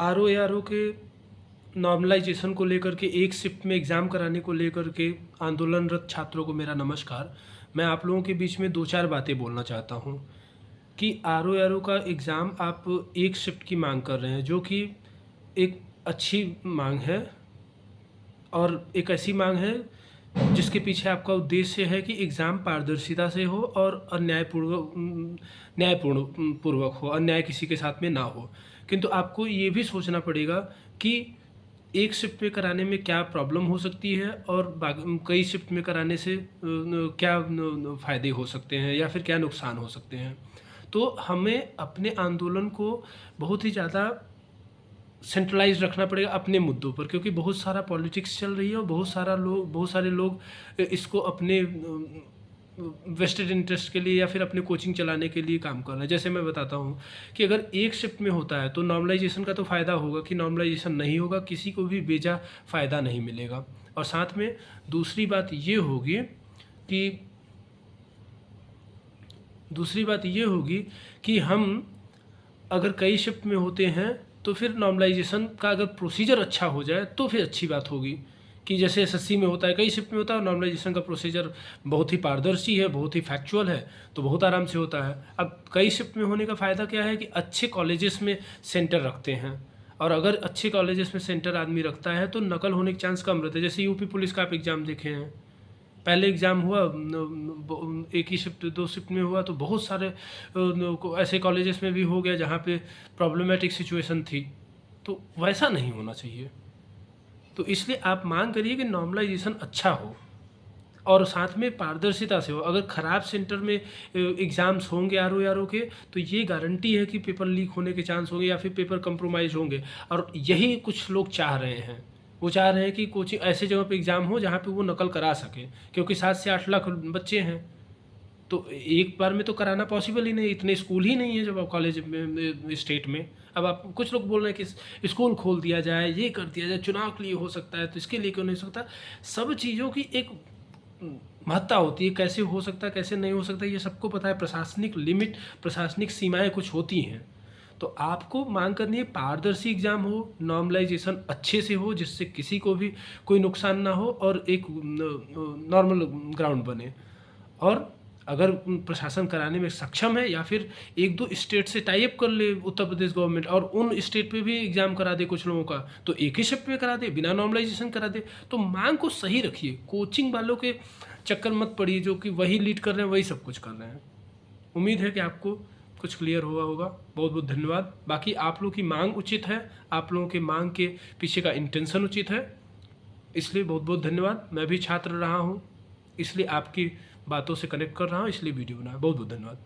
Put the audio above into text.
RO के normalisation को लेकर के एक शिफ्ट में एग्ज़ाम कराने को लेकर के आंदोलनरत छात्रों को मेरा नमस्कार। मैं आप लोगों के बीच में 2-4 बातें बोलना चाहता हूँ कि आरओ का एग्ज़ाम आप एक शिफ्ट की माँग कर रहे हैं, जो कि एक अच्छी माँग है और एक ऐसी माँग है जिसके पीछे आपका उद्देश्य है कि एग्ज़ाम पारदर्शिता से हो और न्यायपूर्ण पूर्वक हो, अन्याय किसी के साथ में ना हो। किंतु आपको ये भी सोचना पड़ेगा कि एक शिफ्ट में कराने में क्या प्रॉब्लम हो सकती है और कई शिफ्ट में कराने से क्या फ़ायदे हो सकते हैं या फिर क्या नुकसान हो सकते हैं। तो हमें अपने आंदोलन को बहुत ही ज़्यादा सेंट्रलाइज़ रखना पड़ेगा अपने मुद्दों पर, क्योंकि बहुत सारा पॉलिटिक्स चल रही है और बहुत सारे लोग इसको अपने वेस्टेड इंटरेस्ट के लिए या फिर अपने कोचिंग चलाने के लिए काम कर रहे हैं। जैसे मैं बताता हूँ कि अगर एक शिफ्ट में होता है तो नॉर्मलाइजेशन का तो फ़ायदा होगा कि नॉर्मलाइजेशन नहीं होगा, किसी को भी बेजा फ़ायदा नहीं मिलेगा। और साथ में दूसरी बात ये होगी कि हम अगर कई शिफ्ट में होते हैं तो फिर नॉर्मलाइजेशन का अगर प्रोसीजर अच्छा हो जाए तो फिर अच्छी बात होगी। कि जैसे एसएससी में होता है, कई शिफ्ट में होता है और नॉर्मलाइजेशन का प्रोसीजर बहुत ही पारदर्शी है, बहुत ही फैक्चुअल है, तो बहुत आराम से होता है। अब कई शिफ्ट में होने का फ़ायदा क्या है कि अच्छे कॉलेजेस में सेंटर रखते हैं, और अगर अच्छे कॉलेजेस में सेंटर आदमी रखता है तो नकल होने के चांस कम रहते हैं। जैसे यूपी पुलिस का आप एग्ज़ाम देखे हैं, पहले एग्ज़ाम हुआ एक ही शिफ्ट 2 शिफ्ट में हुआ तो बहुत सारे ऐसे कॉलेजेस में भी हो गया जहाँ पे प्रॉब्लमेटिक सिचुएशन थी, तो वैसा नहीं होना चाहिए। तो इसलिए आप मांग करिए कि नॉर्मलाइजेशन अच्छा हो और साथ में पारदर्शिता से हो। अगर ख़राब सेंटर में एग्ज़ाम्स होंगे आरओ के, तो ये गारंटी है कि पेपर लीक होने के चांस होंगे या फिर पेपर कंप्रोमाइज़ होंगे, और यही कुछ लोग चाह रहे हैं। वो चाह रहे हैं कि कोचिंग ऐसे जगह पे एग्ज़ाम हो जहाँ पे वो नकल करा सकें, क्योंकि 7 से 8 लाख बच्चे हैं, तो एक बार में तो कराना पॉसिबल ही नहीं, इतने स्कूल ही नहीं है जब आप कॉलेज में स्टेट में। अब आप कुछ लोग बोल रहे हैं कि स्कूल खोल दिया जाए, ये कर दिया जाए, चुनाव के लिए हो सकता है तो इसके लिए क्यों नहीं हो सकता। सब चीज़ों की एक महत्ता होती है, कैसे हो सकता है कैसे नहीं हो सकता ये सबको पता है। प्रशासनिक लिमिट, प्रशासनिक सीमाएं कुछ होती हैं, तो आपको मांग करनी है पारदर्शी एग्ज़ाम हो, नॉर्मलाइजेशन अच्छे से हो जिससे किसी को भी कोई नुकसान ना हो और एक नॉर्मल ग्राउंड बने। और अगर प्रशासन कराने में सक्षम है या फिर 1-2 स्टेट से टाई अप कर ले उत्तर प्रदेश गवर्नमेंट और उन स्टेट पे भी एग्ज़ाम करा दे कुछ लोगों का, तो एक ही शिफ्ट में करा दे, बिना नॉर्मलाइजेशन करा दे। तो मांग को सही रखिए, कोचिंग वालों के चक्कर मत पड़िए जो कि वही लीड कर रहे हैं, वही सब कुछ कर रहे हैं। उम्मीद है कि आपको कुछ क्लियर हुआ होगा। बहुत बहुत धन्यवाद। बाकी आप लोगों की मांग उचित है, आप लोगों के मांग के पीछे का इंटेंशन उचित है, इसलिए बहुत बहुत धन्यवाद। मैं भी छात्र रहा हूँ, इसलिए आपकी बातों से कनेक्ट कर रहा हूँ, इसलिए वीडियो बनाया। बहुत बहुत धन्यवाद।